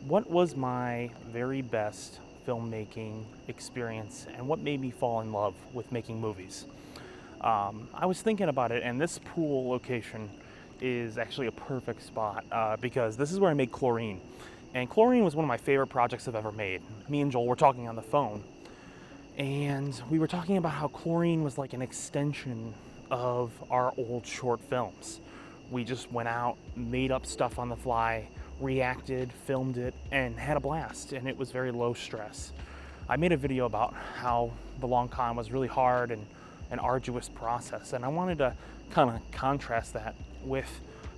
What was my very best filmmaking experience and what made me fall in love with making movies? I was thinking about it, and this pool location is actually a perfect spot because this is where I made Chlorine. And Chlorine was one of my favorite projects I've ever made. Me and Joel were talking on the phone, and we were talking about how Chlorine was like an extension of our old short films. We just went out, made up stuff on the fly, reacted, filmed it, and had a blast, and it was very low stress. I made a video about how the long con was really hard and an arduous process, and I wanted to kind of contrast that with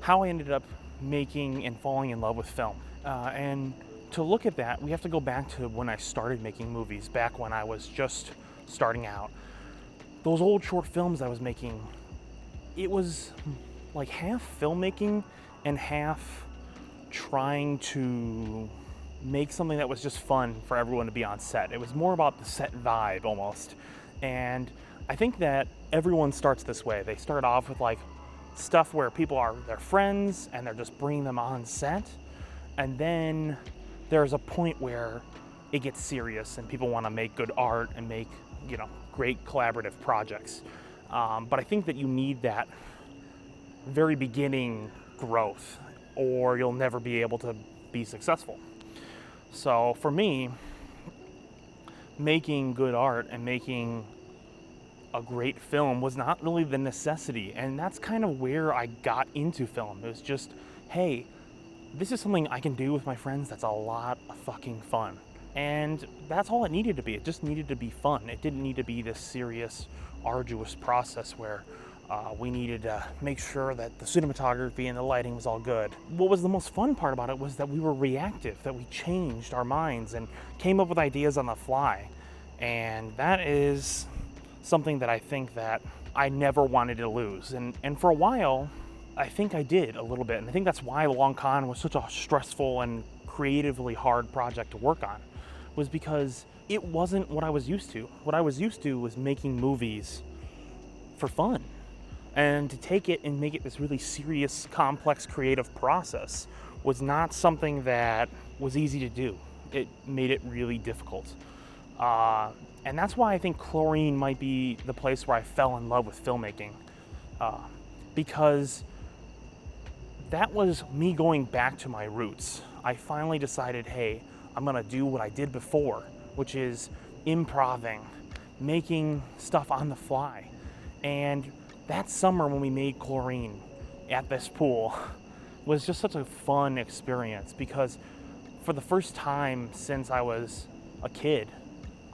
how I ended up making and falling in love with film. And to look at that, we have to go back to when I started making movies, back when I was just starting out. Those old short films I was making, it was like half filmmaking and half trying to make something that was just fun for everyone to be on set. It was more about the set vibe almost. And I think that everyone starts this way. They start off with like stuff where people are their friends and they're just bringing them on set. And then there's a point where it gets serious and people want to make good art and make, great collaborative projects. But I think that you need that very beginning growth, or you'll never be able to be successful. So for me, making good art and making a great film was not really the necessity, and that's kind of where I got into film. It was just, hey, this is something I can do with my friends that's a lot of fucking fun. And that's all it needed to be. It just needed to be fun. It didn't need to be this serious, arduous process where we needed to make sure that the cinematography and the lighting was all good. What was the most fun part about it was that we were reactive, that we changed our minds and came up with ideas on the fly. And that is something that I think that I never wanted to lose. And for a while, I think I did a little bit. And I think that's why The Long Con was such a stressful and creatively hard project to work on, was because it wasn't what I was used to. What I was used to was making movies for fun. And to take it and make it this really serious, complex, creative process was not something that was easy to do. It made it really difficult. And that's why I think Chlorine might be the place where I fell in love with filmmaking. Because that was me going back to my roots. I finally decided, hey, I'm gonna do what I did before, which is improving, making stuff on the fly. And that summer when we made Chlorine at this pool was just such a fun experience, because for the first time since I was a kid,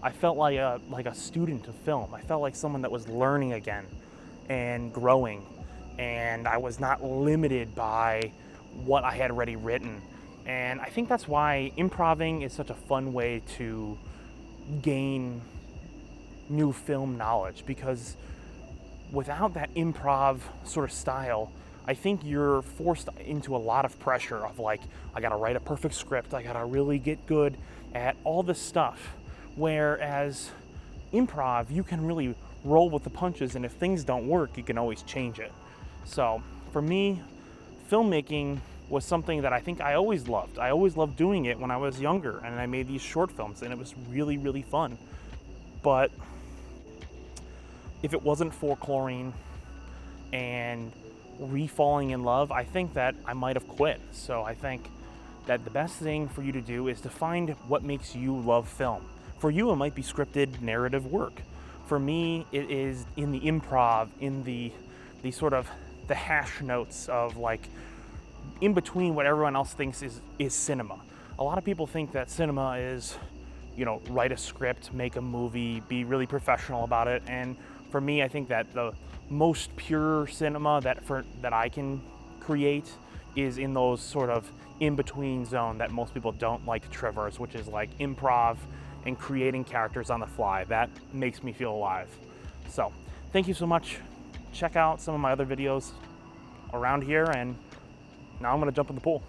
I felt like a student of film. I felt like someone that was learning again and growing, and I was not limited by what I had already written. And I think that's why improving is such a fun way to gain new film knowledge, because without that improv sort of style, I think you're forced into a lot of pressure of like, I gotta write a perfect script, I gotta really get good at all this stuff. Whereas improv, you can really roll with the punches, and if things don't work, you can always change it. So for me, filmmaking was something that I think I always loved. I always loved doing it when I was younger, and I made these short films, and it was really, really fun. But if it wasn't for Chlorine and re-falling in love, I think that I might have quit. So I think that the best thing for you to do is to find what makes you love film. For you, it might be scripted narrative work. For me, it is in the improv, in the sort of the hash notes of like in between what everyone else thinks is cinema. A lot of people think that cinema is, write a script, make a movie, be really professional about it. And for me, I think that the most pure cinema that I can create is in those sort of in-between zone that most people don't like to traverse, which is like improv and creating characters on the fly. That makes me feel alive. So thank you so much. Check out some of my other videos around here, and now I'm gonna jump in the pool.